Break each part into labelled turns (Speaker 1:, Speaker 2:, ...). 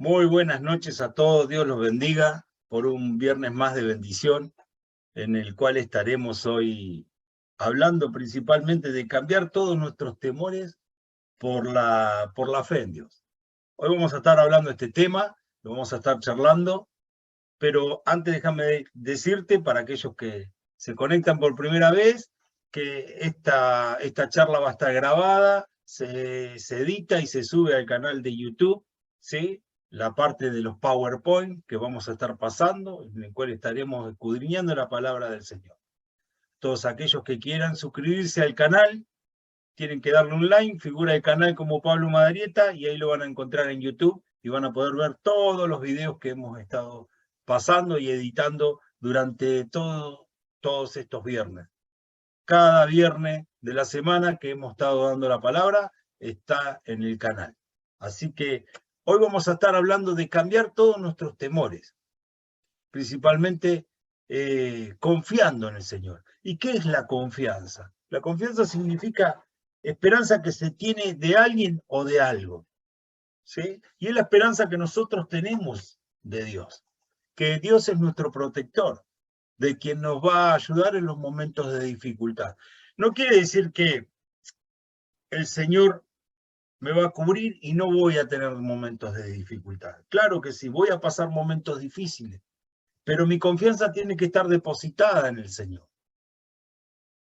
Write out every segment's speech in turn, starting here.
Speaker 1: Muy buenas noches a todos, Dios los bendiga por un viernes más de bendición en el cual estaremos hoy hablando principalmente de cambiar todos nuestros temores por la fe en Dios. Hoy vamos a estar hablando de este tema, lo vamos a estar charlando, pero antes déjame decirte para aquellos que se conectan por primera vez que esta charla va a estar grabada, se edita y se sube al canal de YouTube, ¿sí? La parte de los PowerPoint que vamos a estar pasando, en el cual estaremos escudriñando la palabra del Señor. Todos aquellos que quieran suscribirse al canal, tienen que darle un like, figura el canal como Pablo Madarieta, y ahí lo van a encontrar en YouTube, y van a poder ver todos los videos que hemos estado pasando y editando durante todos estos viernes. Cada viernes de la semana que hemos estado dando la palabra está en el canal. Así que hoy vamos a estar hablando de cambiar todos nuestros temores, principalmente confiando en el Señor. ¿Y qué es la confianza? La confianza significa esperanza que se tiene de alguien o de algo, ¿sí? Y es la esperanza que nosotros tenemos de Dios, que Dios es nuestro protector, de quien nos va a ayudar en los momentos de dificultad. No quiere decir que el Señor me va a cubrir y no voy a tener momentos de dificultad. Claro que sí, voy a pasar momentos difíciles, pero mi confianza tiene que estar depositada en el Señor.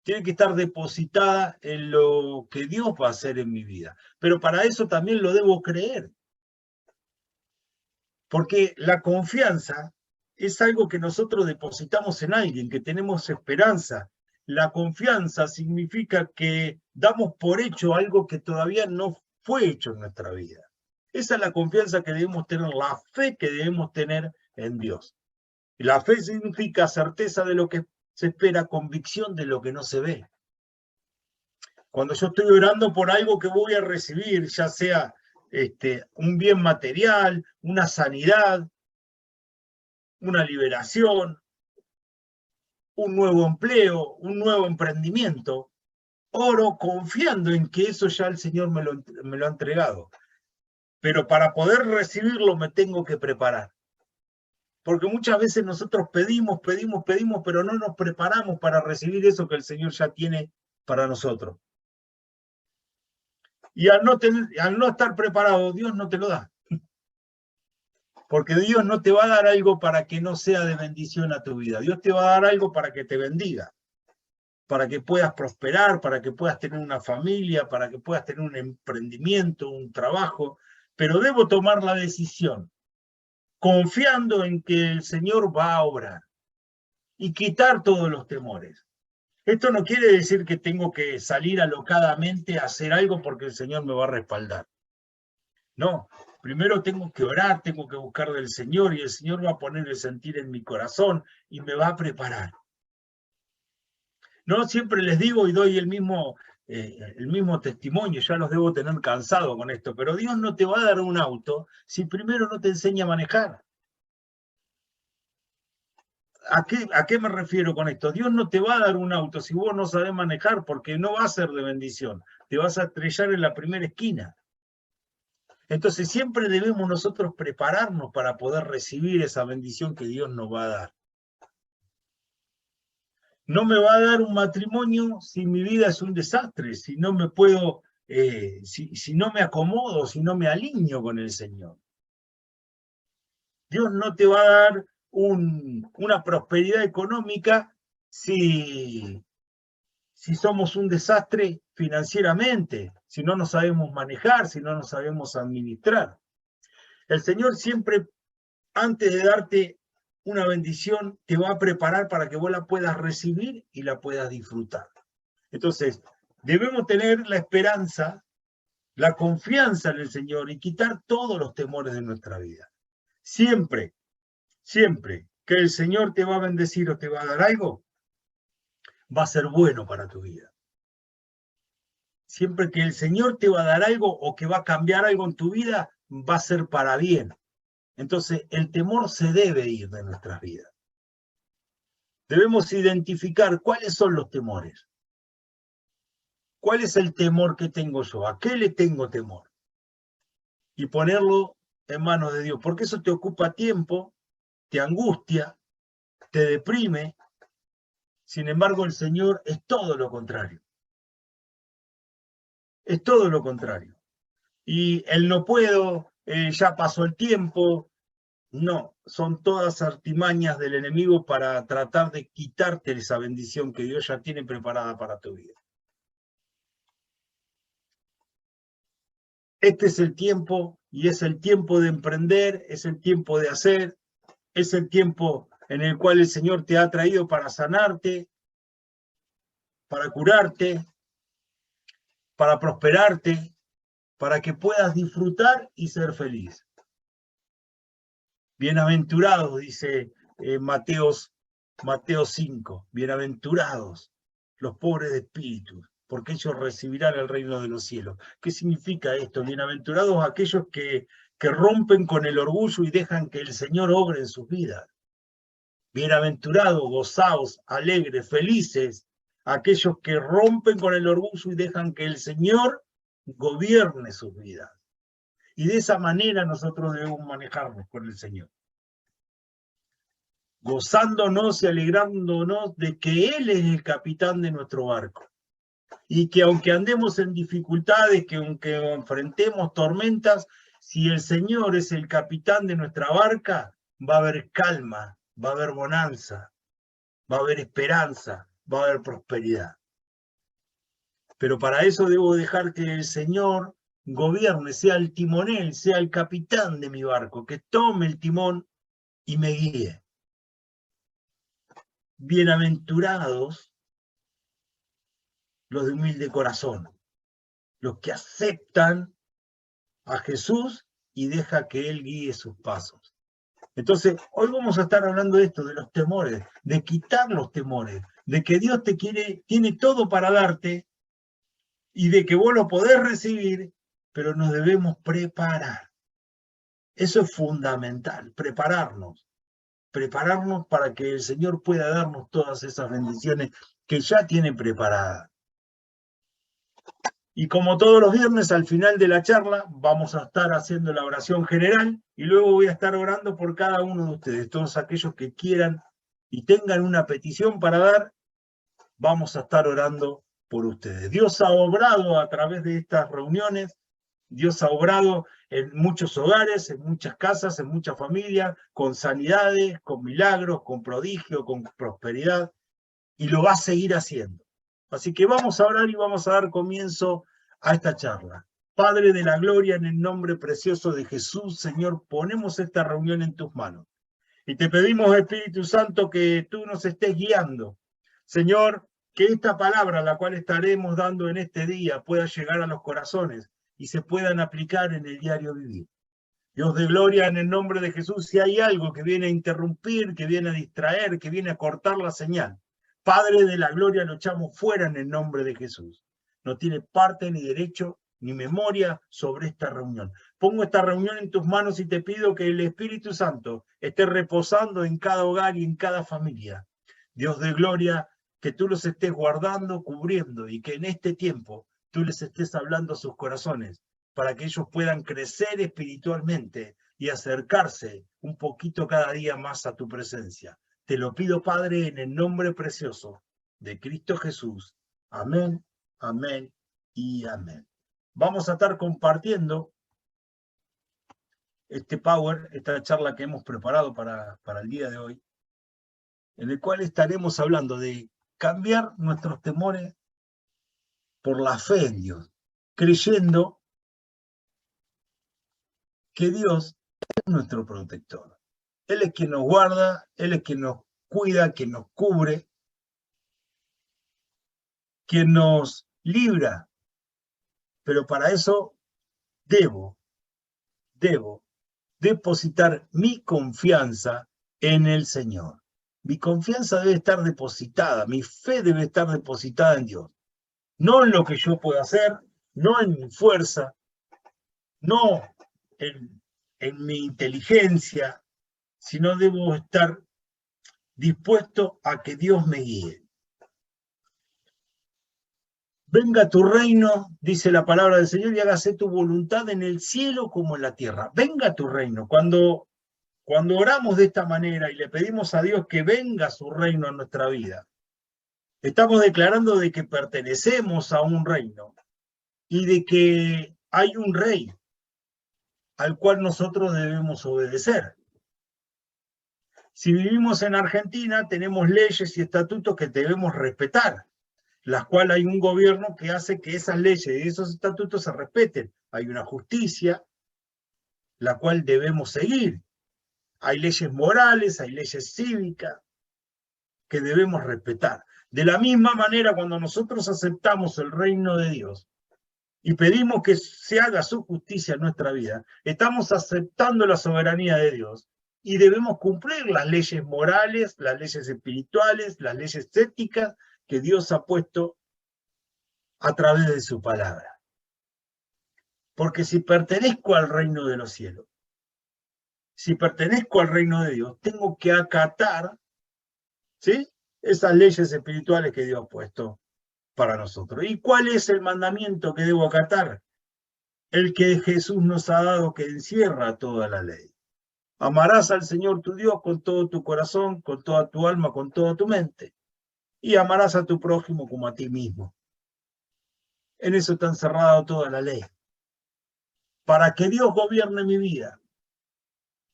Speaker 1: Tiene que estar depositada en lo que Dios va a hacer en mi vida. Pero para eso también lo debo creer. Porque la confianza es algo que nosotros depositamos en alguien, que tenemos esperanza. La confianza significa que damos por hecho algo que todavía no fue hecho en nuestra vida. Esa es la confianza que debemos tener, la fe que debemos tener en Dios. La fe significa certeza de lo que se espera, convicción de lo que no se ve. Cuando yo estoy orando por algo que voy a recibir, ya sea un bien material, una sanidad, una liberación, un nuevo empleo, un nuevo emprendimiento, oro confiando en que eso ya el Señor me lo ha entregado. Pero para poder recibirlo me tengo que preparar. Porque muchas veces nosotros pedimos, pero no nos preparamos para recibir eso que el Señor ya tiene para nosotros. Y al no estar preparado, Dios no te lo da. Porque Dios no te va a dar algo para que no sea de bendición a tu vida. Dios te va a dar algo para que te bendiga, para que puedas prosperar, para que puedas tener una familia, para que puedas tener un emprendimiento, un trabajo. Pero debo tomar la decisión, confiando en que el Señor va a obrar y quitar todos los temores. Esto no quiere decir que tengo que salir alocadamente a hacer algo porque el Señor me va a respaldar. No, primero tengo que orar, tengo que buscar del Señor y el Señor va a poner el sentir en mi corazón y me va a preparar. No siempre les digo y doy el mismo testimonio, ya los debo tener cansado con esto, pero Dios no te va a dar un auto si primero no te enseña a manejar. ¿A qué me refiero con esto? Dios no te va a dar un auto si vos no sabés manejar, porque no va a ser de bendición. Te vas a estrellar en la primera esquina. Entonces siempre debemos nosotros prepararnos para poder recibir esa bendición que Dios nos va a dar. No me va a dar un matrimonio si mi vida es un desastre, si no me puedo, si no me acomodo, si no me alineo con el Señor. Dios no te va a dar una prosperidad económica si somos un desastre financieramente, si no nos sabemos manejar, si no nos sabemos administrar. El Señor siempre, antes de darte una bendición, te va a preparar para que vos la puedas recibir y la puedas disfrutar. Entonces, debemos tener la esperanza, la confianza en el Señor y quitar todos los temores de nuestra vida. Siempre que el Señor te va a bendecir o te va a dar algo, va a ser bueno para tu vida. Siempre que el Señor te va a dar algo o que va a cambiar algo en tu vida, va a ser para bien. Entonces, el temor se debe ir de nuestras vidas. Debemos identificar cuáles son los temores. ¿Cuál es el temor que tengo yo? ¿A qué le tengo temor? Y ponerlo en manos de Dios, porque eso te ocupa tiempo, te angustia, te deprime. Sin embargo, el Señor es todo lo contrario. Es todo lo contrario. Y el no puedo, ya pasó el tiempo. No, son todas artimañas del enemigo para tratar de quitarte esa bendición que Dios ya tiene preparada para tu vida. Este es el tiempo, y es el tiempo de emprender, es el tiempo de hacer, es el tiempo en el cual el Señor te ha traído para sanarte, para curarte, para prosperarte, para que puedas disfrutar y ser feliz. Bienaventurados, dice Mateo 5, bienaventurados los pobres de espíritu, porque ellos recibirán el reino de los cielos. ¿Qué significa esto? Bienaventurados aquellos que rompen con el orgullo y dejan que el Señor obre en sus vidas. Bienaventurados, gozaos, alegres, felices, aquellos que rompen con el orgullo y dejan que el Señor gobierne sus vidas. Y de esa manera nosotros debemos manejarnos con el Señor, gozándonos y alegrándonos de que Él es el capitán de nuestro barco. Y que aunque andemos en dificultades, que aunque enfrentemos tormentas, si el Señor es el capitán de nuestra barca, va a haber calma, va a haber bonanza, va a haber esperanza, va a haber prosperidad. Pero para eso debo dejar que el Señor gobierne, sea el timonel, sea el capitán de mi barco, que tome el timón y me guíe. Bienaventurados los de humilde corazón, los que aceptan a Jesús y deja que Él guíe sus pasos. Entonces, hoy vamos a estar hablando de esto, de los temores, de quitar los temores, de que Dios tiene todo para darte y de que vos lo podés recibir, pero nos debemos preparar. Eso es fundamental, prepararnos para que el Señor pueda darnos todas esas bendiciones que ya tiene preparadas. Y como todos los viernes, al final de la charla, vamos a estar haciendo la oración general y luego voy a estar orando por cada uno de ustedes. Todos aquellos que quieran y tengan una petición para dar, vamos a estar orando por ustedes. Dios ha obrado a través de estas reuniones, Dios ha obrado en muchos hogares, en muchas casas, en muchas familias, con sanidades, con milagros, con prodigio, con prosperidad, y lo va a seguir haciendo. Así que vamos a orar y vamos a dar comienzo a esta charla. Padre de la gloria, en el nombre precioso de Jesús, Señor, ponemos esta reunión en tus manos. Y te pedimos, Espíritu Santo, que tú nos estés guiando. Señor, que esta palabra, la cual estaremos dando en este día, pueda llegar a los corazones y se puedan aplicar en el diario vivir. Dios de gloria, en el nombre de Jesús, si hay algo que viene a interrumpir, que viene a distraer, que viene a cortar la señal, Padre de la gloria, lo echamos fuera en el nombre de Jesús. No tiene parte ni derecho ni memoria sobre esta reunión. Pongo esta reunión en tus manos y te pido que el Espíritu Santo esté reposando en cada hogar y en cada familia. Dios de gloria, que tú los estés guardando, cubriendo, y que en este tiempo tú les estés hablando a sus corazones, para que ellos puedan crecer espiritualmente y acercarse un poquito cada día más a tu presencia. Te lo pido, Padre, en el nombre precioso de Cristo Jesús. Amén, amén y amén. Vamos a estar compartiendo este Power, esta charla que hemos preparado para el día de hoy, en el cual estaremos hablando de cambiar nuestros temores por la fe en Dios, creyendo que Dios es nuestro protector. Él es quien nos guarda, Él es quien nos cuida, quien nos cubre, quien nos libra. Pero para eso debo depositar mi confianza en el Señor. Mi confianza debe estar depositada, mi fe debe estar depositada en Dios. No en lo que yo pueda hacer, no en mi fuerza, no en mi inteligencia, sino debo estar dispuesto a que Dios me guíe. Venga tu reino, dice la palabra del Señor, y hágase tu voluntad en el cielo como en la tierra. Venga tu reino. Cuando oramos de esta manera y le pedimos a Dios que venga su reino en nuestra vida, estamos declarando de que pertenecemos a un reino y de que hay un rey al cual nosotros debemos obedecer. Si vivimos en Argentina, tenemos leyes y estatutos que debemos respetar, las cuales hay un gobierno que hace que esas leyes y esos estatutos se respeten. Hay una justicia, la cual debemos seguir. Hay leyes morales, hay leyes cívicas que debemos respetar. De la misma manera, cuando nosotros aceptamos el reino de Dios y pedimos que se haga su justicia en nuestra vida, estamos aceptando la soberanía de Dios y debemos cumplir las leyes morales, las leyes espirituales, las leyes éticas que Dios ha puesto a través de su palabra. Porque si pertenezco al reino de los cielos, si pertenezco al reino de Dios, tengo que acatar, ¿sí?, esas leyes espirituales que Dios ha puesto para nosotros. ¿Y cuál es el mandamiento que debo acatar? El que Jesús nos ha dado, que encierra toda la ley. Amarás al Señor tu Dios con todo tu corazón, con toda tu alma, con toda tu mente. Y amarás a tu prójimo como a ti mismo. En eso está encerrada toda la ley. Para que Dios gobierne mi vida,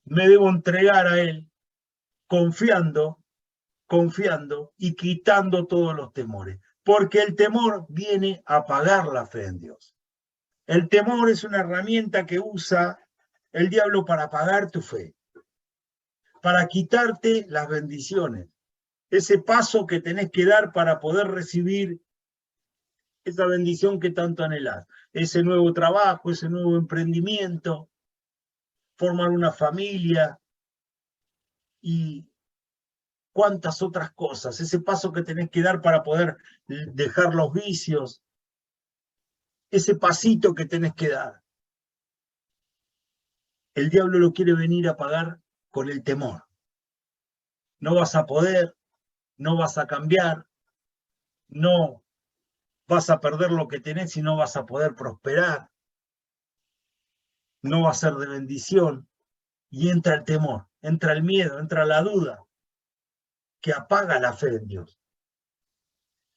Speaker 1: me debo entregar a Él confiando y quitando todos los temores. Porque el temor viene a apagar la fe en Dios. El temor es una herramienta que usa el diablo para apagar tu fe, para quitarte las bendiciones, ese paso que tenés que dar para poder recibir esa bendición que tanto anhelás, ese nuevo trabajo, ese nuevo emprendimiento, formar una familia y cuántas otras cosas, ese paso que tenés que dar para poder dejar los vicios, ese pasito que tenés que dar. El diablo lo quiere venir a pagar con el temor. No vas a poder, no vas a cambiar, no vas a perder lo que tenés y no vas a poder prosperar, no va a ser de bendición. Y entra el temor, entra el miedo, entra la duda, que apaga la fe en Dios.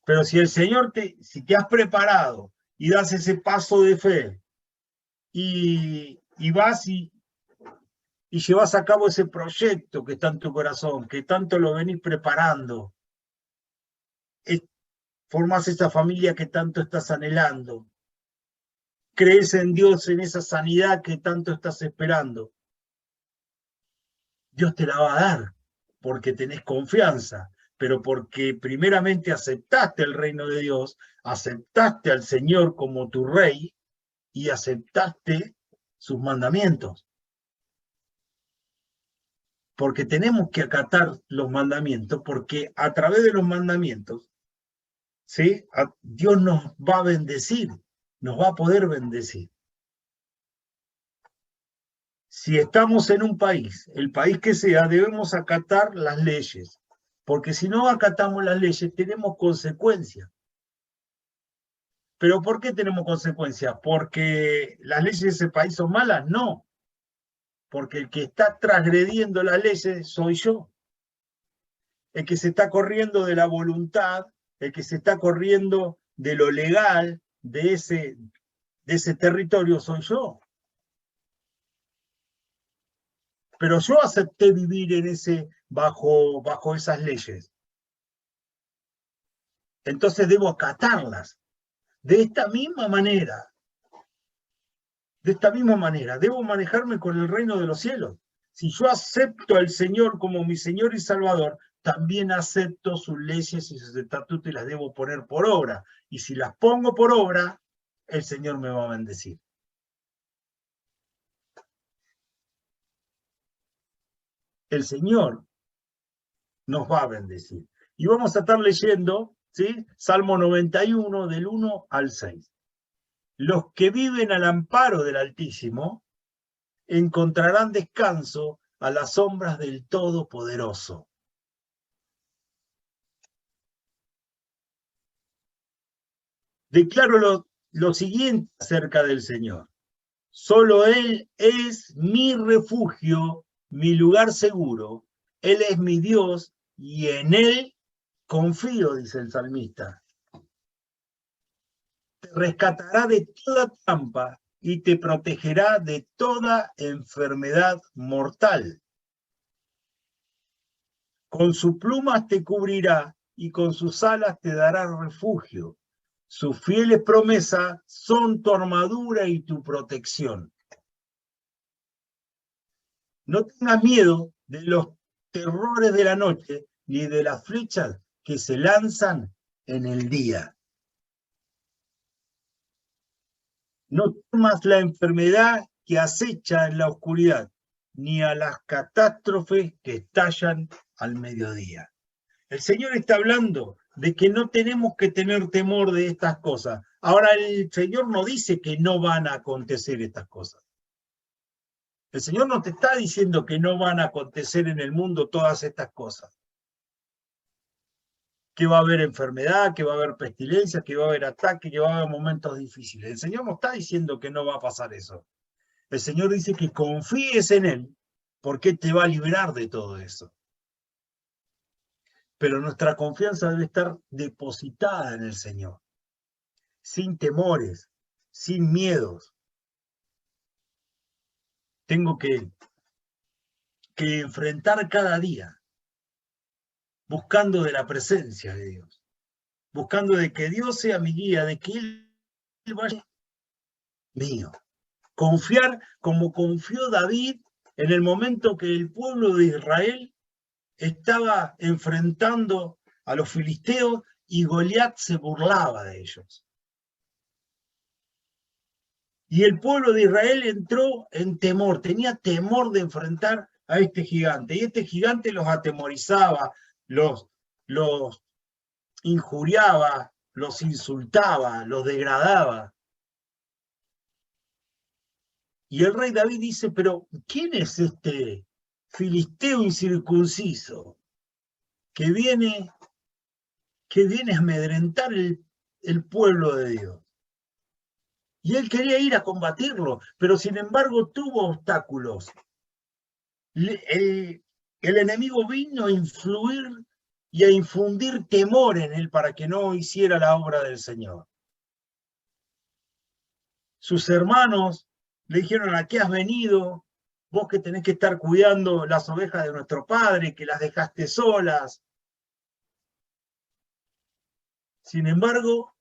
Speaker 1: Pero si el Señor si te has preparado y das ese paso de fe y vas y llevas a cabo ese proyecto que está en tu corazón, que tanto lo venís preparando, formás esa familia que tanto estás anhelando, crees en Dios, en esa sanidad que tanto estás esperando, Dios te la va a dar, porque tenés confianza, pero porque primeramente aceptaste el reino de Dios, aceptaste al Señor como tu rey y aceptaste sus mandamientos. Porque tenemos que acatar los mandamientos, porque a través de los mandamientos, ¿sí?, Dios nos va a bendecir, nos va a poder bendecir. Si estamos en un país, el país que sea, debemos acatar las leyes, porque si no acatamos las leyes tenemos consecuencias. ¿Pero por qué tenemos consecuencias? ¿Porque las leyes de ese país son malas? No, porque el que está transgrediendo las leyes soy yo. El que se está corriendo de la voluntad, el que se está corriendo de lo legal de ese territorio soy yo. Pero yo acepté vivir en bajo esas leyes. Entonces debo acatarlas. De esta misma manera, debo manejarme con el reino de los cielos. Si yo acepto al Señor como mi Señor y Salvador, también acepto sus leyes y sus estatutos y las debo poner por obra. Y si las pongo por obra, el Señor me va a bendecir. El Señor nos va a bendecir. Y vamos a estar leyendo, ¿sí?, Salmo 91, del 1 al 6. Los que viven al amparo del Altísimo encontrarán descanso a las sombras del Todopoderoso. Declaro lo siguiente acerca del Señor. Solo Él es mi refugio, mi lugar seguro. Él es mi Dios y en Él confío, dice el salmista. Te rescatará de toda trampa y te protegerá de toda enfermedad mortal. Con sus plumas te cubrirá y con sus alas te dará refugio. Sus fieles promesas son tu armadura y tu protección. No tengas miedo de los terrores de la noche, ni de las flechas que se lanzan en el día. No temas la enfermedad que acecha en la oscuridad, ni a las catástrofes que estallan al mediodía. El Señor está hablando de que no tenemos que tener temor de estas cosas. Ahora el Señor no dice que no van a acontecer estas cosas. El Señor no te está diciendo que no van a acontecer en el mundo todas estas cosas. Que va a haber enfermedad, que va a haber pestilencia, que va a haber ataque, que va a haber momentos difíciles. El Señor no está diciendo que no va a pasar eso. El Señor dice que confíes en Él, porque te va a librar de todo eso. Pero nuestra confianza debe estar depositada en el Señor, sin temores, sin miedos. Tengo que enfrentar cada día, buscando de la presencia de Dios, buscando de que Dios sea mi guía, de que Él vaya mío. Confiar como confió David en el momento que el pueblo de Israel estaba enfrentando a los filisteos y Goliat se burlaba de ellos. Y el pueblo de Israel entró en temor, tenía temor de enfrentar a este gigante. Y este gigante los atemorizaba, los injuriaba, los insultaba, los degradaba. Y el rey David dice, pero ¿quién es este filisteo incircunciso que viene a amedrentar el pueblo de Dios? Y él quería ir a combatirlo, pero sin embargo tuvo obstáculos. El enemigo vino a influir y a infundir temor en él para que no hiciera la obra del Señor. Sus hermanos le dijeron, ¿a qué has venido? Vos que tenés que estar cuidando las ovejas de nuestro padre, que las dejaste solas. Sin embargo,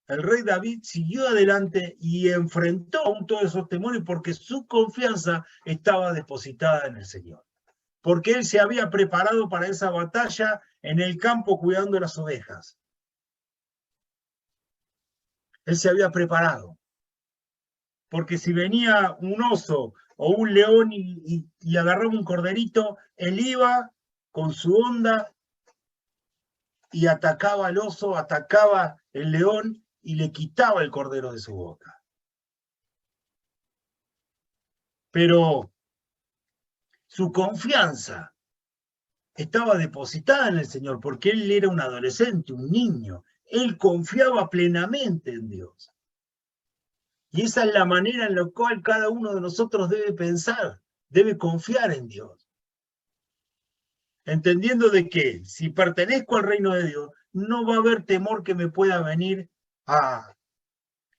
Speaker 1: el rey David siguió adelante y enfrentó aún todos esos temores porque su confianza estaba depositada en el Señor. Porque él se había preparado para esa batalla en el campo cuidando las ovejas. Él se había preparado. Porque si venía un oso o un león y agarraba un corderito, él iba con su onda y atacaba al oso, atacaba el león y le quitaba el cordero de su boca. Pero su confianza estaba depositada en el Señor, porque él era un adolescente, un niño. Él confiaba plenamente en Dios. Y esa es la manera en la cual cada uno de nosotros debe pensar, debe confiar en Dios. Entendiendo de que si pertenezco al reino de Dios, no va a haber temor que me pueda venir a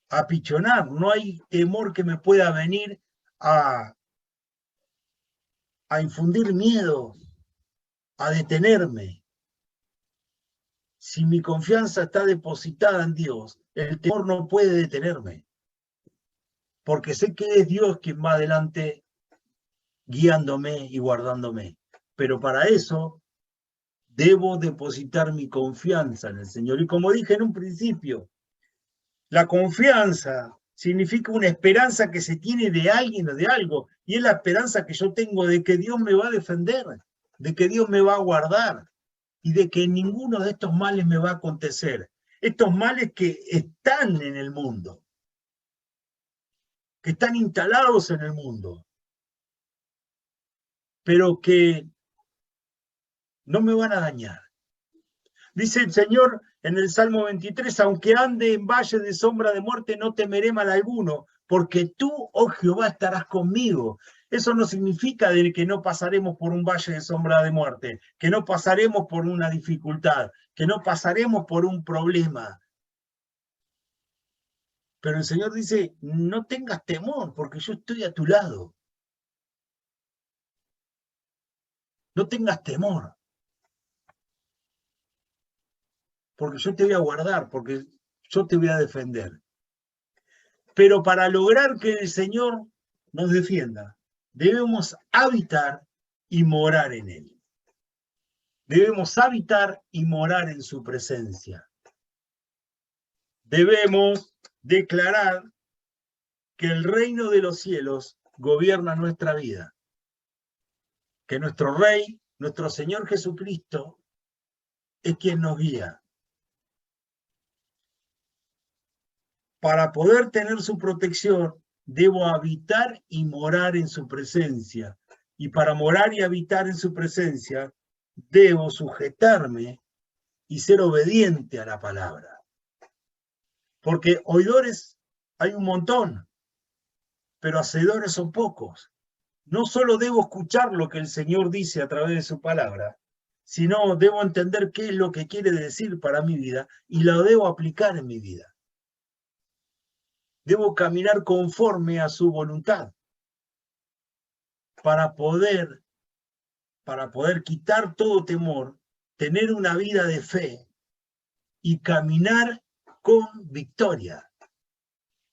Speaker 1: apichonar, no hay temor que me pueda venir a infundir miedo, a detenerme. Si mi confianza está depositada en Dios, el temor no puede detenerme, porque sé que es Dios quien va adelante guiándome y guardándome. Pero para eso debo depositar mi confianza en el Señor. Y como dije en un principio, la confianza significa una esperanza que se tiene de alguien o de algo, y es la esperanza que yo tengo de que Dios me va a defender, de que Dios me va a guardar, y de que ninguno de estos males me va a acontecer. Estos males que están en el mundo, que están instalados en el mundo, pero que no me van a dañar, Dice el Señor en el Salmo 23, aunque ande en valle de sombra de muerte, no temeré mal alguno, porque tú, oh Jehová, estarás conmigo. Eso no significa de que no pasaremos por un valle de sombra de muerte, que no pasaremos por una dificultad, que no pasaremos por un problema. Pero el Señor dice, no tengas temor, porque yo estoy a tu lado. No tengas temor, porque yo te voy a guardar, porque yo te voy a defender. Pero para lograr que el Señor nos defienda, debemos habitar y morar en Él. Debemos habitar y morar en su presencia. Debemos declarar que el reino de los cielos gobierna nuestra vida. Que nuestro Rey, nuestro Señor Jesucristo, es quien nos guía. Para poder tener su protección, debo habitar y morar en su presencia. Y para morar y habitar en su presencia, debo sujetarme y ser obediente a la palabra. Porque oidores hay un montón, pero hacedores son pocos. No solo debo escuchar lo que el Señor dice a través de su palabra, sino debo entender qué es lo que quiere decir para mi vida y lo debo aplicar en mi vida. Debo caminar conforme a su voluntad para poder quitar todo temor, tener una vida de fe y caminar con victoria.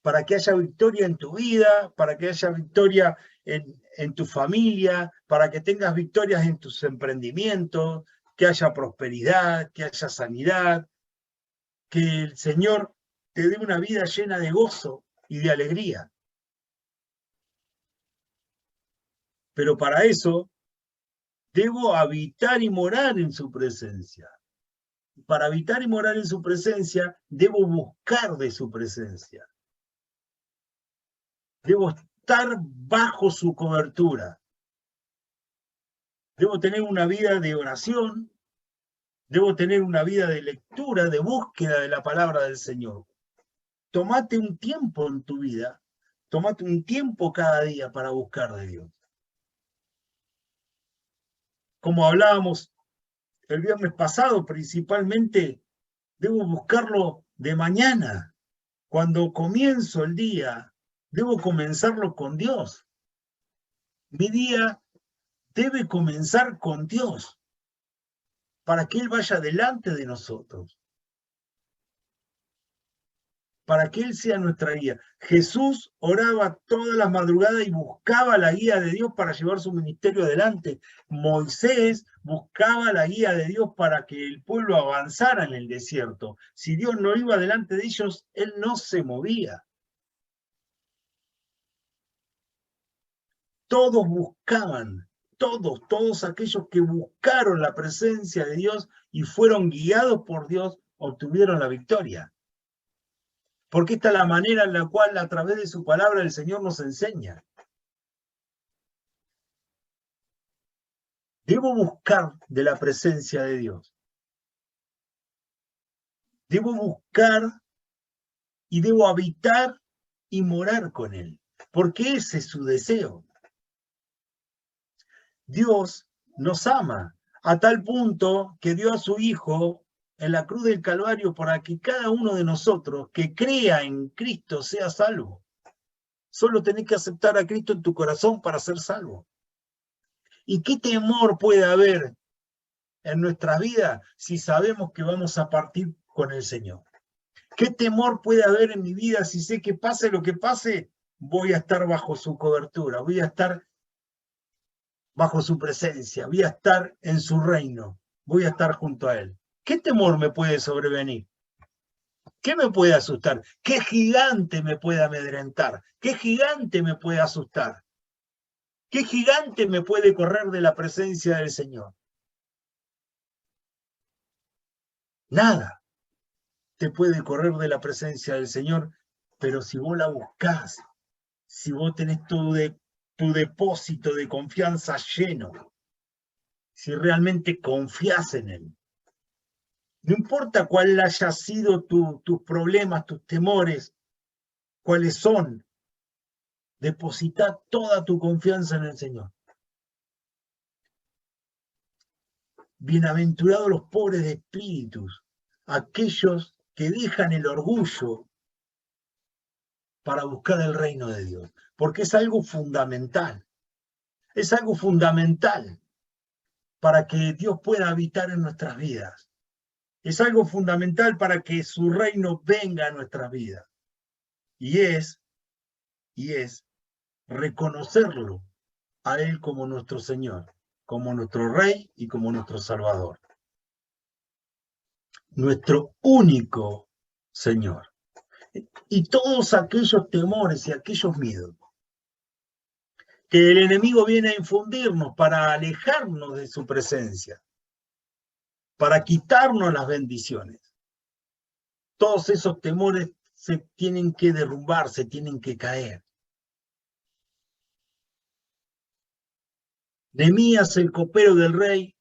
Speaker 1: Para que haya victoria en tu vida, para que haya victoria en tu familia, para que tengas victorias en tus emprendimientos, que haya prosperidad, que haya sanidad, que el Señor te dé una vida llena de gozo y de alegría. Pero para eso debo habitar y morar en su presencia. Para habitar y morar en su presencia, debo buscar de su presencia. Debo estar bajo su cobertura. Debo tener una vida de oración. Debo tener una vida de lectura, de búsqueda de la palabra del Señor. Tómate un tiempo en tu vida. Tómate un tiempo cada día para buscar de Dios. Como hablábamos el viernes pasado, principalmente debo buscarlo de mañana. Cuando comienzo el día, debo comenzarlo con Dios. Mi día debe comenzar con Dios, para que Él vaya delante de nosotros, para que Él sea nuestra guía. Jesús oraba toda la madrugada y buscaba la guía de Dios para llevar su ministerio adelante. Moisés buscaba la guía de Dios para que el pueblo avanzara en el desierto. Si Dios no iba delante de ellos, Él no se movía. Todos buscaban, todos aquellos que buscaron la presencia de Dios y fueron guiados por Dios, obtuvieron la victoria. Porque esta es la manera en la cual a través de su palabra el Señor nos enseña. Debo buscar de la presencia de Dios. Debo buscar y debo habitar y morar con Él. Porque ese es su deseo. Dios nos ama a tal punto que dio a su Hijo en la cruz del Calvario para que cada uno de nosotros que crea en Cristo sea salvo. Solo tenés que aceptar a Cristo en tu corazón para ser salvo. ¿Y qué temor puede haber en nuestra vida si sabemos que vamos a partir con el Señor? ¿Qué temor puede haber en mi vida si sé que pase lo que pase, voy a estar bajo su cobertura, voy a estar bajo su presencia, voy a estar en su reino, voy a estar junto a Él? ¿Qué temor me puede sobrevenir? ¿Qué me puede asustar? ¿Qué gigante me puede amedrentar? ¿Qué gigante me puede asustar? ¿Qué gigante me puede correr de la presencia del Señor? Nada te puede correr de la presencia del Señor, pero si vos la buscás, si vos tenés tu depósito de confianza lleno, si realmente confías en Él, No importa cuál haya sido tus problemas, tus temores, cuáles son, deposita toda tu confianza en el Señor. Bienaventurados los pobres de espíritus, aquellos que dejan el orgullo para buscar el reino de Dios, porque es algo fundamental. Es algo fundamental para que Dios pueda habitar en nuestras vidas. Es algo fundamental para que su reino venga a nuestras vidas. Y es reconocerlo a Él como nuestro Señor, como nuestro Rey y como nuestro Salvador. Nuestro único Señor. Y todos aquellos temores y aquellos miedos que el enemigo viene a infundirnos para alejarnos de su presencia, para quitarnos las bendiciones. Todos esos temores se tienen que derrumbar, se tienen que caer. Nehemías, el copero del rey,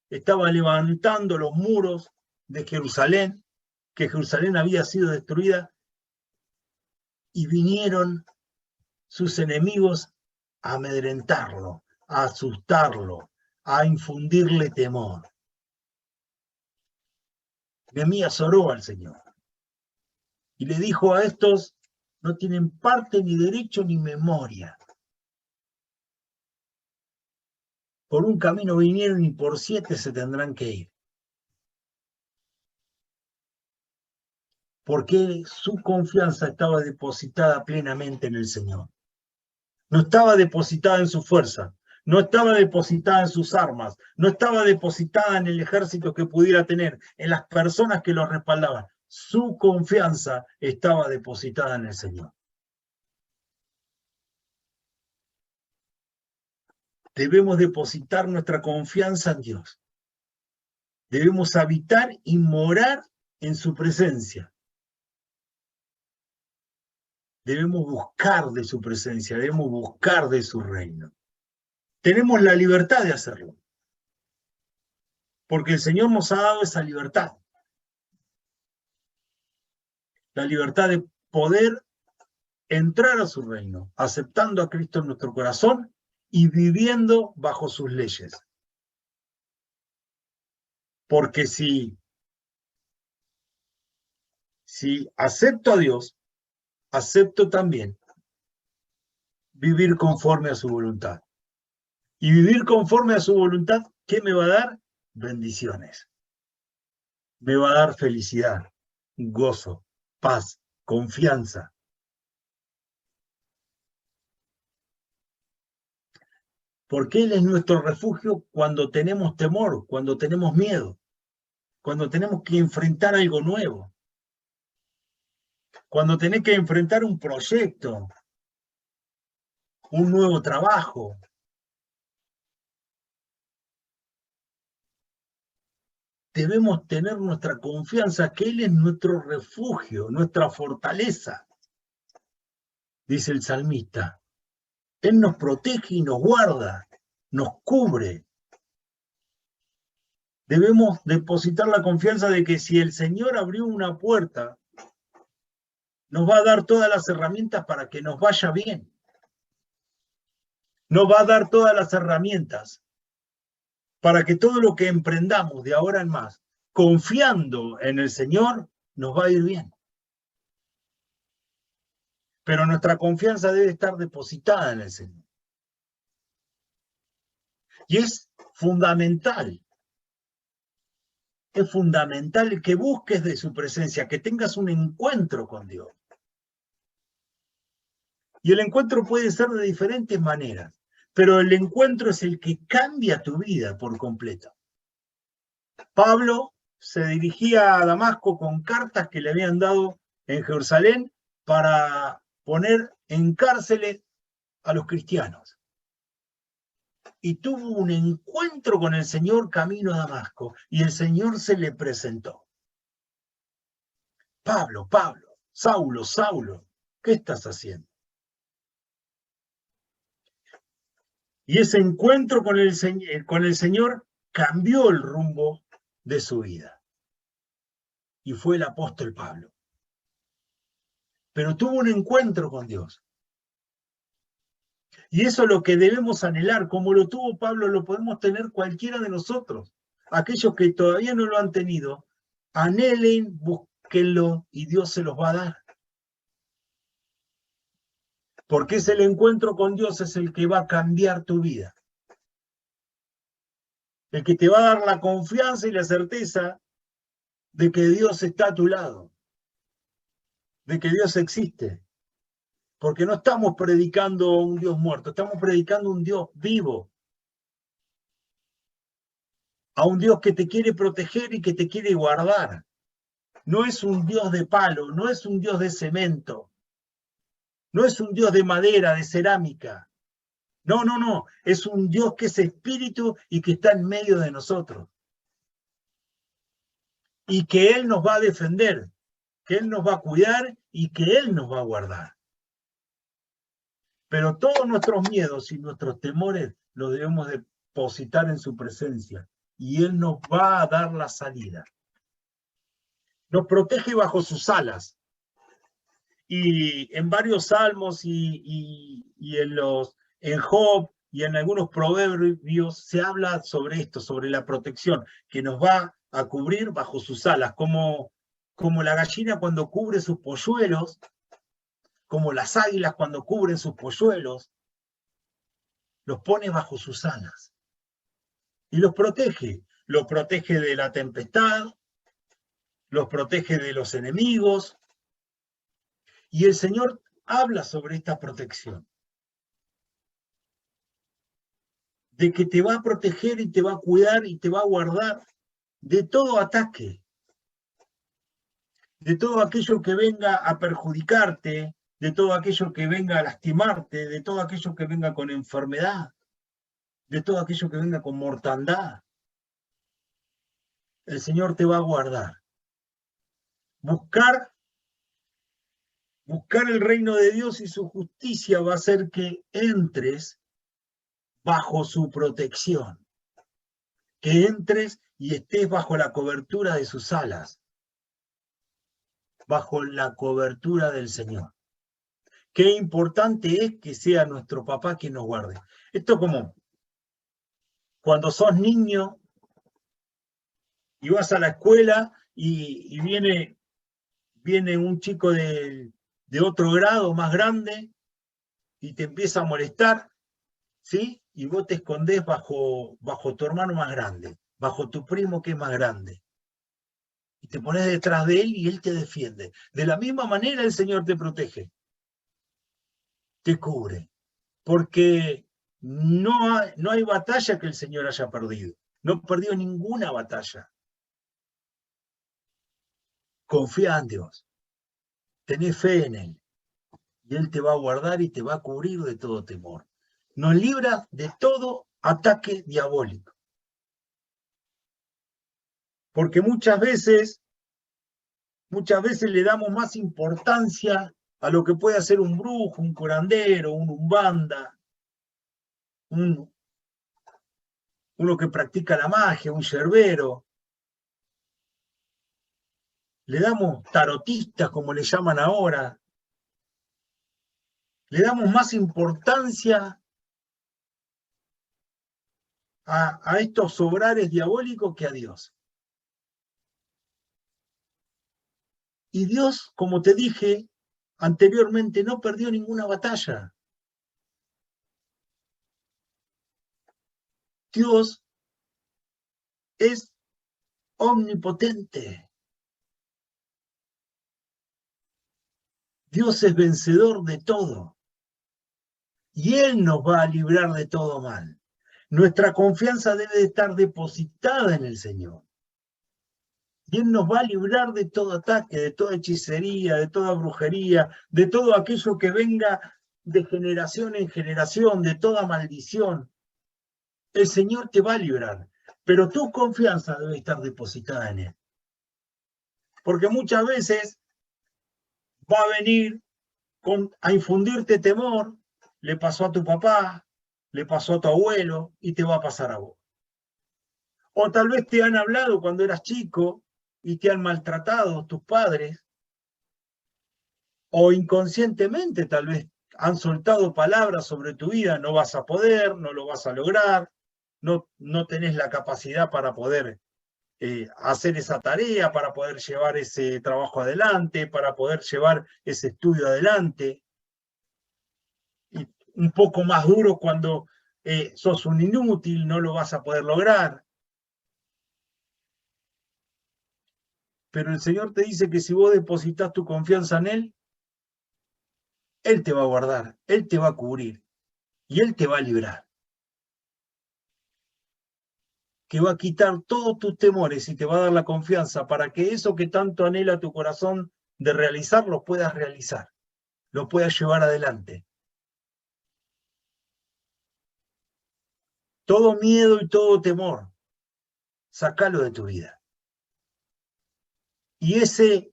Speaker 1: estaba levantando los muros de Jerusalén, que Jerusalén había sido destruida, y vinieron sus enemigos a amedrentarlo, a asustarlo, a infundirle temor. Nehemías oró al Señor y le dijo a estos: no tienen parte ni derecho ni memoria. Por un camino vinieron y por 7 se tendrán que ir. Porque su confianza estaba depositada plenamente en el Señor. No estaba depositada en su fuerza, no estaba depositada en sus armas, no estaba depositada en el ejército que pudiera tener, en las personas que lo respaldaban. Su confianza estaba depositada en el Señor. Debemos depositar nuestra confianza en Dios. Debemos habitar y morar en su presencia. Debemos buscar de su presencia, debemos buscar de su reino. Tenemos la libertad de hacerlo, porque el Señor nos ha dado esa libertad. La libertad de poder entrar a su reino, aceptando a Cristo en nuestro corazón y viviendo bajo sus leyes. Porque si acepto a Dios, acepto también vivir conforme a su voluntad. Y vivir conforme a su voluntad, ¿qué me va a dar? Bendiciones. Me va a dar felicidad, gozo, paz, confianza. Porque Él es nuestro refugio cuando tenemos temor, cuando tenemos miedo, cuando tenemos que enfrentar algo nuevo, cuando tenés que enfrentar un proyecto, un nuevo trabajo. Debemos tener nuestra confianza que Él es nuestro refugio, nuestra fortaleza, dice el salmista. Él nos protege y nos guarda, nos cubre. Debemos depositar la confianza de que si el Señor abrió una puerta, nos va a dar todas las herramientas para que nos vaya bien. Nos va a dar todas las herramientas para que todo lo que emprendamos de ahora en más, confiando en el Señor, nos va a ir bien. Pero nuestra confianza debe estar depositada en el Señor. Y es fundamental que busques de su presencia, que tengas un encuentro con Dios. Y el encuentro puede ser de diferentes maneras, pero el encuentro es el que cambia tu vida por completo. Pablo se dirigía a Damasco con cartas que le habían dado en Jerusalén para poner en cárceles a los cristianos. Y tuvo un encuentro con el Señor camino a Damasco, y el Señor se le presentó. Pablo, Pablo, Saulo, Saulo, ¿qué estás haciendo? Y ese encuentro con el Señor cambió el rumbo de su vida. y fue el apóstol Pablo. Pero tuvo un encuentro con Dios. Y eso es lo que debemos anhelar. Como lo tuvo Pablo, lo podemos tener cualquiera de nosotros. Aquellos que todavía no lo han tenido, anhelen, búsquenlo y Dios se los va a dar. Porque es el encuentro con Dios, es el que va a cambiar tu vida. El que te va a dar la confianza y la certeza de que Dios está a tu lado, de que Dios existe. Porque no estamos predicando un Dios muerto, estamos predicando un Dios vivo. A un Dios que te quiere proteger y que te quiere guardar. No es un Dios de palo, no es un Dios de cemento, no es un Dios de madera, de cerámica. No, no, no, es un Dios que es espíritu y que está en medio de nosotros. Y que Él nos va a defender, que Él nos va a cuidar y que Él nos va a guardar. Pero todos nuestros miedos y nuestros temores los debemos depositar en su presencia y Él nos va a dar la salida. Nos protege bajo sus alas. Y en varios salmos y en Job y en algunos proverbios se habla sobre esto, sobre la protección, que nos va a cubrir bajo sus alas, como la gallina cuando cubre sus polluelos, como las águilas cuando cubren sus polluelos, los pone bajo sus alas. Y los protege de la tempestad, los protege de los enemigos. Y el Señor habla sobre esta protección. De que te va a proteger y te va a cuidar y te va a guardar de todo ataque. De todo aquello que venga a perjudicarte, de todo aquello que venga a lastimarte, de todo aquello que venga con enfermedad, de todo aquello que venga con mortandad. El Señor te va a guardar. Buscar el reino de Dios y su justicia va a hacer que entres bajo su protección, que entres y estés bajo la cobertura de sus alas, bajo la cobertura del Señor. Qué importante es que sea nuestro papá quien nos guarde. Esto como cuando sos niño y vas a la escuela y viene un chico de otro grado más grande y te empieza a molestar, ¿sí? Y vos te escondés bajo tu hermano más grande, bajo tu primo que es más grande. Y te pones detrás de él y él te defiende. De la misma manera el Señor te protege, te cubre. Porque no hay batalla que el Señor haya perdido. No perdió ninguna batalla. Confía en Dios. Tenés fe en Él. Y Él te va a guardar y te va a cubrir de todo temor. Nos libra de todo ataque diabólico. Porque muchas veces le damos más importancia a lo que puede hacer un brujo, un curandero, un umbanda, uno que practica la magia, un yerbero. Le damos tarotistas, como le llaman ahora. Le damos más importancia a estos obrares diabólicos que a Dios. Y Dios, como te dije anteriormente, no perdió ninguna batalla. Dios es omnipotente. Dios es vencedor de todo. Y Él nos va a librar de todo mal. Nuestra confianza debe de estar depositada en el Señor. Y Él nos va a librar de todo ataque, de toda hechicería, de toda brujería, de todo aquello que venga de generación en generación, de toda maldición. El Señor te va a librar, pero tu confianza debe estar depositada en Él. Porque muchas veces va a venir a infundirte temor, le pasó a tu papá, le pasó a tu abuelo y te va a pasar a vos. O tal vez te han hablado cuando eras chico y te han maltratado tus padres, o inconscientemente tal vez han soltado palabras sobre tu vida, no vas a poder, no lo vas a lograr, no tenés la capacidad para poder hacer esa tarea, para poder llevar ese trabajo adelante, para poder llevar ese estudio adelante. Y un poco más duro cuando sos un inútil, no lo vas a poder lograr. Pero el Señor te dice que si vos depositas tu confianza en Él te va a guardar, Él te va a cubrir y Él te va a librar. Que va a quitar todos tus temores y te va a dar la confianza para que eso que tanto anhela tu corazón de realizar, lo puedas realizar, lo puedas llevar adelante. Todo miedo y todo temor, sacalo de tu vida. Y ese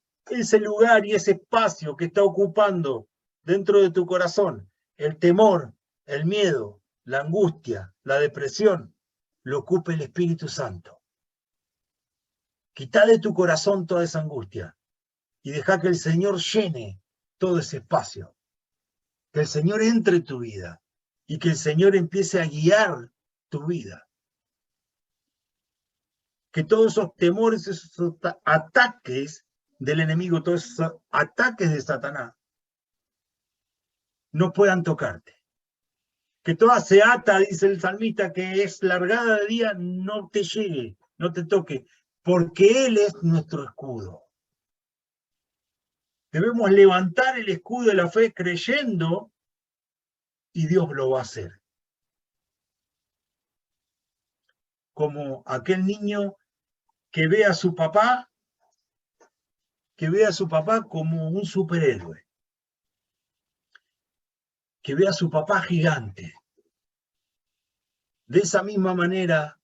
Speaker 1: lugar y ese espacio que está ocupando dentro de tu corazón, el temor, el miedo, la angustia, la depresión, lo ocupe el Espíritu Santo. Quita de tu corazón toda esa angustia y deja que el Señor llene todo ese espacio. Que el Señor entre en tu vida y que el Señor empiece a guiar tu vida. Que todos esos temores, esos ataques del enemigo, todos esos ataques de Satanás, no puedan tocarte. Que toda seata, dice el salmista, que es largada de día, no te llegue, no te toque, porque Él es nuestro escudo. Debemos levantar el escudo de la fe creyendo y Dios lo va a hacer. Como aquel niño que ve a su papá, como un superhéroe, que ve a su papá gigante. De esa misma manera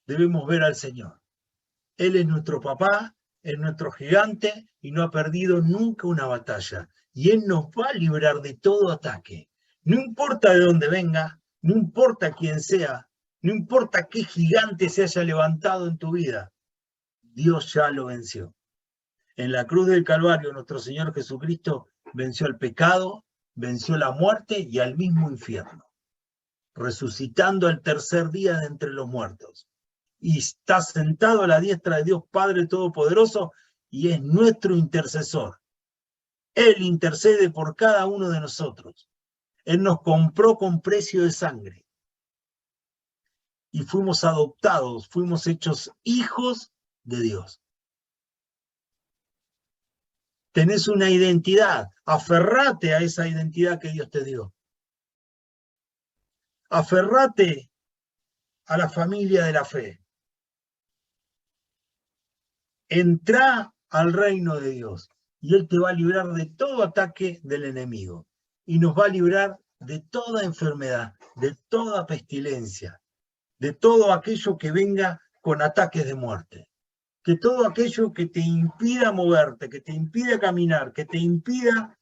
Speaker 1: debemos ver al Señor. Él es nuestro papá, es nuestro gigante y no ha perdido nunca una batalla. Y Él nos va a librar de todo ataque. No importa de dónde venga, no importa quién sea, no importa qué gigante se haya levantado en tu vida, Dios ya lo venció. En la cruz del Calvario, nuestro Señor Jesucristo venció el pecado, venció la muerte y al mismo infierno, resucitando al tercer día de entre los muertos. Y está sentado a la diestra de Dios Padre Todopoderoso y es nuestro intercesor. Él intercede por cada uno de nosotros. Él nos compró con precio de sangre. Y fuimos adoptados, fuimos hechos hijos de Dios. Tenés una identidad, aferrate a esa identidad que Dios te dio. Aferrate a la familia de la fe. Entrá al reino de Dios y Él te va a librar de todo ataque del enemigo y nos va a librar de toda enfermedad, de toda pestilencia, de todo aquello que venga con ataques de muerte. Que todo aquello que te impida moverte, que te impida caminar, que te impida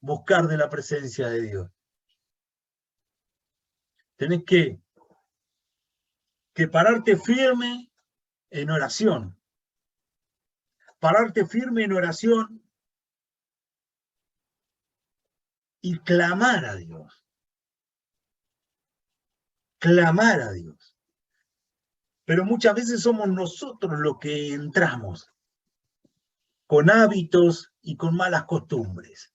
Speaker 1: buscar de la presencia de Dios. Tenés que pararte firme en oración. Pararte firme en oración y clamar a Dios. Clamar a Dios. Pero muchas veces somos nosotros los que entramos con hábitos y con malas costumbres.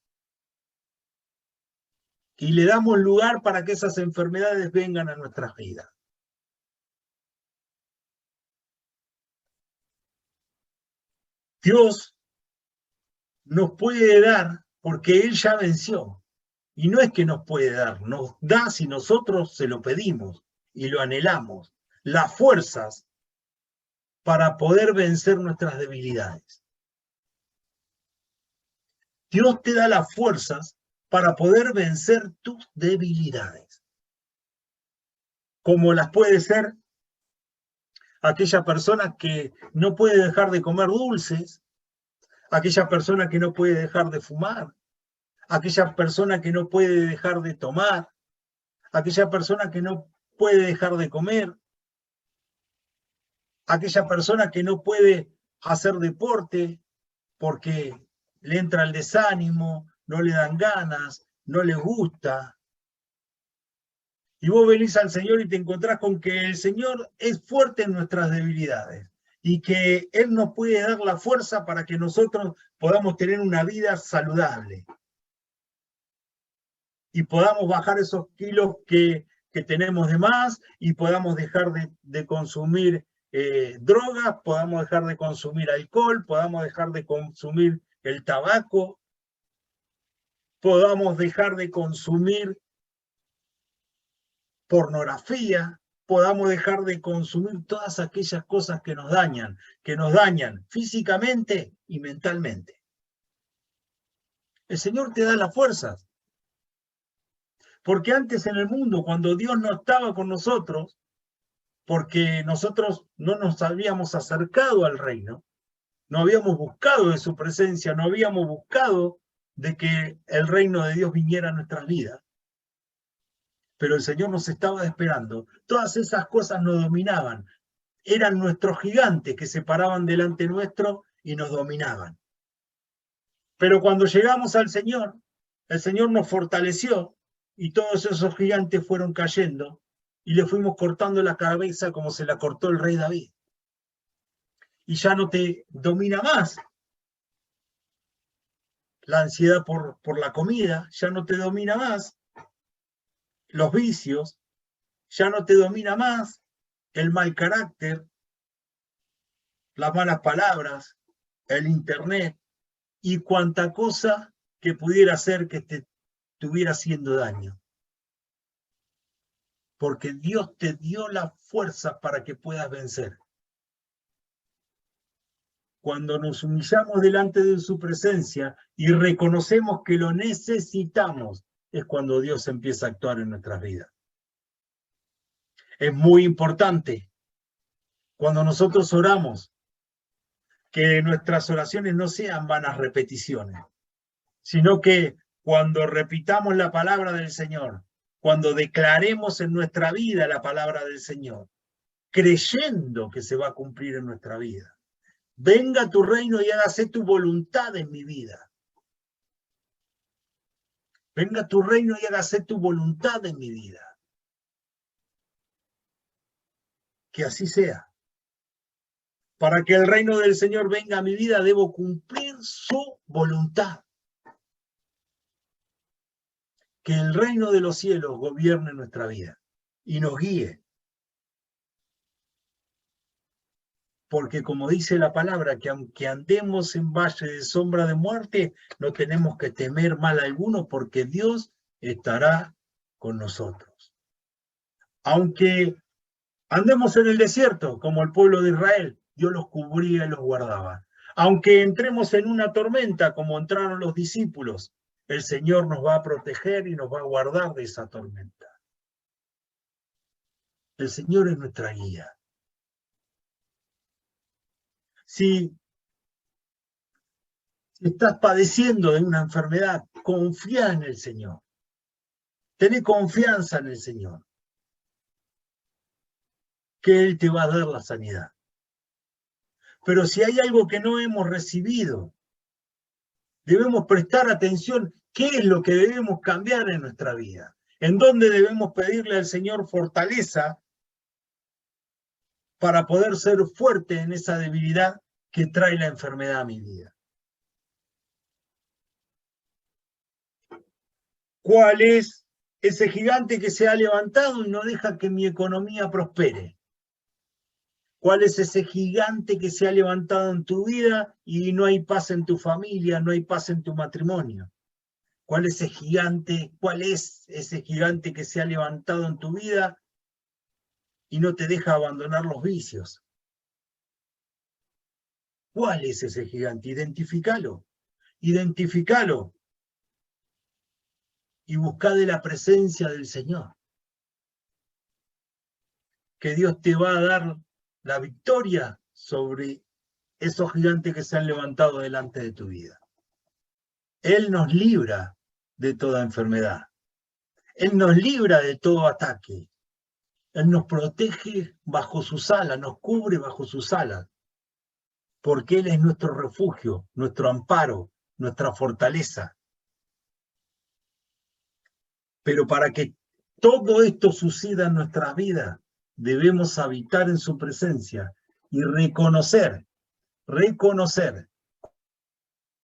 Speaker 1: Y le damos lugar para que esas enfermedades vengan a nuestras vidas. Dios nos puede dar porque Él ya venció. Y no es que nos puede dar, nos da si nosotros se lo pedimos y lo anhelamos. Las fuerzas para poder vencer nuestras debilidades. Dios te da las fuerzas para poder vencer tus debilidades. Como las puede ser aquella persona que no puede dejar de comer dulces, aquella persona que no puede dejar de fumar, aquella persona que no puede dejar de tomar, aquella persona que no puede dejar de comer, aquella persona que no puede hacer deporte porque le entra el desánimo, no le dan ganas, no le gusta. Y vos venís al Señor y te encontrás con que el Señor es fuerte en nuestras debilidades y que Él nos puede dar la fuerza para que nosotros podamos tener una vida saludable y podamos bajar esos kilos que tenemos de más y podamos dejar de consumir drogas, podamos dejar de consumir alcohol, podamos dejar de consumir el tabaco, podamos dejar de consumir pornografía, podamos dejar de consumir todas aquellas cosas que nos dañan físicamente y mentalmente. El Señor te da las fuerzas. Porque antes en el mundo, cuando Dios no estaba con nosotros, porque nosotros no nos habíamos acercado al reino, no habíamos buscado de su presencia, no habíamos buscado de que el reino de Dios viniera a nuestras vidas, pero el Señor nos estaba esperando. Todas esas cosas nos dominaban. Eran nuestros gigantes que se paraban delante nuestro y nos dominaban. Pero cuando llegamos al Señor, el Señor nos fortaleció y todos esos gigantes fueron cayendo y le fuimos cortando la cabeza como se la cortó el rey David. Y ya no te domina más la ansiedad por la comida, ya no te domina más los vicios, ya no te domina más el mal carácter, las malas palabras, el internet y cuanta cosa que pudiera hacer que te estuviera haciendo daño. Porque Dios te dio la fuerza para que puedas vencer. Cuando nos humillamos delante de su presencia y reconocemos que lo necesitamos, es cuando Dios empieza a actuar en nuestras vidas. Es muy importante, cuando nosotros oramos, que nuestras oraciones no sean vanas repeticiones, sino que cuando repitamos la palabra del Señor, cuando declaremos en nuestra vida la palabra del Señor, creyendo que se va a cumplir en nuestra vida. Venga tu reino y hágase tu voluntad en mi vida. Venga tu reino y hágase tu voluntad en mi vida. Que así sea. Para que el reino del Señor venga a mi vida, debo cumplir su voluntad. Que el reino de los cielos gobierne nuestra vida y nos guíe. Porque como dice la palabra, que aunque andemos en valle de sombra de muerte, no tenemos que temer mal alguno, porque Dios estará con nosotros. Aunque andemos en el desierto, como el pueblo de Israel, Dios los cubría y los guardaba. Aunque entremos en una tormenta, como entraron los discípulos, el Señor nos va a proteger y nos va a guardar de esa tormenta. El Señor es nuestra guía. Si estás padeciendo de una enfermedad, confía en el Señor. Tené confianza en el Señor, que Él te va a dar la sanidad. Pero si hay algo que no hemos recibido, debemos prestar atención qué es lo que debemos cambiar en nuestra vida, en dónde debemos pedirle al Señor fortaleza para poder ser fuerte en esa debilidad que trae la enfermedad a mi vida. ¿Cuál es ese gigante que se ha levantado y no deja que mi economía prospere? ¿Cuál es ese gigante que se ha levantado en tu vida y no hay paz en tu familia, no hay paz en tu matrimonio? ¿Cuál es ese gigante que se ha levantado en tu vida y no te deja abandonar los vicios? ¿Cuál es ese gigante? Identifícalo. Identifícalo. Y busca de la presencia del Señor. Que Dios te va a dar la victoria sobre esos gigantes que se han levantado delante de tu vida. Él nos libra de toda enfermedad. Él nos libra de todo ataque. Él nos protege bajo sus alas, nos cubre bajo sus alas. porque Él es nuestro refugio, nuestro amparo, nuestra fortaleza. Pero para que todo esto suceda en nuestras vidas, debemos habitar en su presencia y reconocer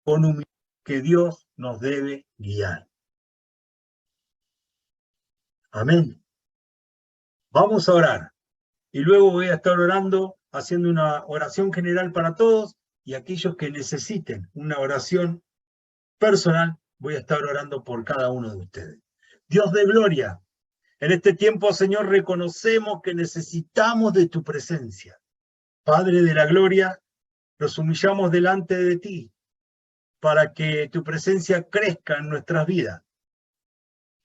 Speaker 1: con humildad que Dios nos debe guiar. Amén. Vamos a orar. Y luego voy a estar orando, haciendo una oración general para todos, y aquellos que necesiten una oración personal, voy a estar orando por cada uno de ustedes. Dios de gloria, en este tiempo, Señor, reconocemos que necesitamos de tu presencia. Padre de la gloria, nos humillamos delante de ti para que tu presencia crezca en nuestras vidas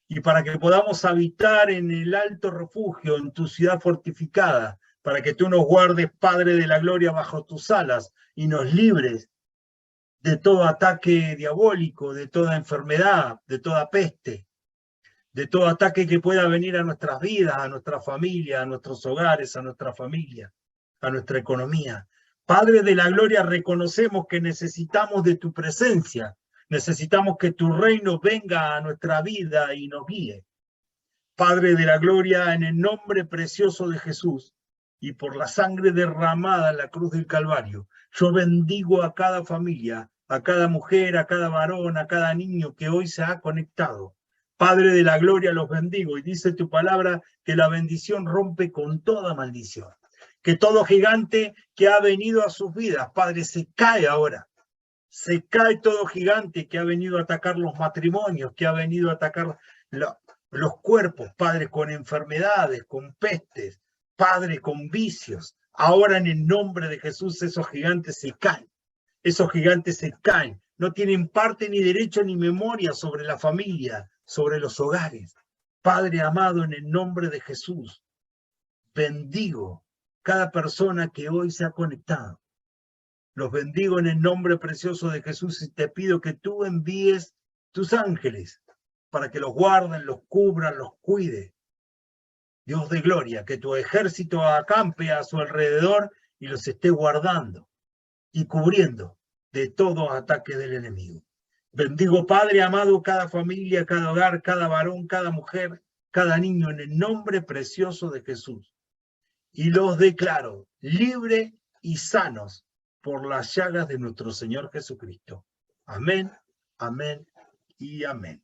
Speaker 1: y para que podamos habitar en el alto refugio, en tu ciudad fortificada, para que tú nos guardes, Padre de la gloria, bajo tus alas y nos libres de todo ataque diabólico, de toda enfermedad, de toda peste, de todo ataque que pueda venir a nuestras vidas, a nuestra familia, a nuestros hogares, a nuestra familia, a nuestra economía. Padre de la gloria, reconocemos que necesitamos de tu presencia, necesitamos que tu reino venga a nuestra vida y nos guíe. Padre de la gloria, en el nombre precioso de Jesús y por la sangre derramada en la cruz del Calvario, yo bendigo a cada familia, a cada mujer, a cada varón, a cada niño que hoy se ha conectado. Padre de la gloria, los bendigo y dice tu palabra que la bendición rompe con toda maldición. Que todo gigante que ha venido a sus vidas, Padre, se cae ahora. Se cae todo gigante que ha venido a atacar los matrimonios, que ha venido a atacar los cuerpos, Padre, con enfermedades, con pestes, Padre, con vicios. Ahora en el nombre de Jesús esos gigantes se caen. Esos gigantes se caen. No tienen parte ni derecho ni memoria sobre la familia, sobre los hogares. Padre amado, en el nombre de Jesús, bendigo cada persona que hoy se ha conectado. Los bendigo en el nombre precioso de Jesús y te pido que tú envíes tus ángeles para que los guarden, los cubran, los cuide. Dios de gloria, que tu ejército acampe a su alrededor y los esté guardando y cubriendo de todo ataque del enemigo. Bendigo, Padre amado, cada familia, cada hogar, cada varón, cada mujer, cada niño, en el nombre precioso de Jesús. Y los declaro libres y sanos por las llagas de nuestro Señor Jesucristo. Amén, amén y amén.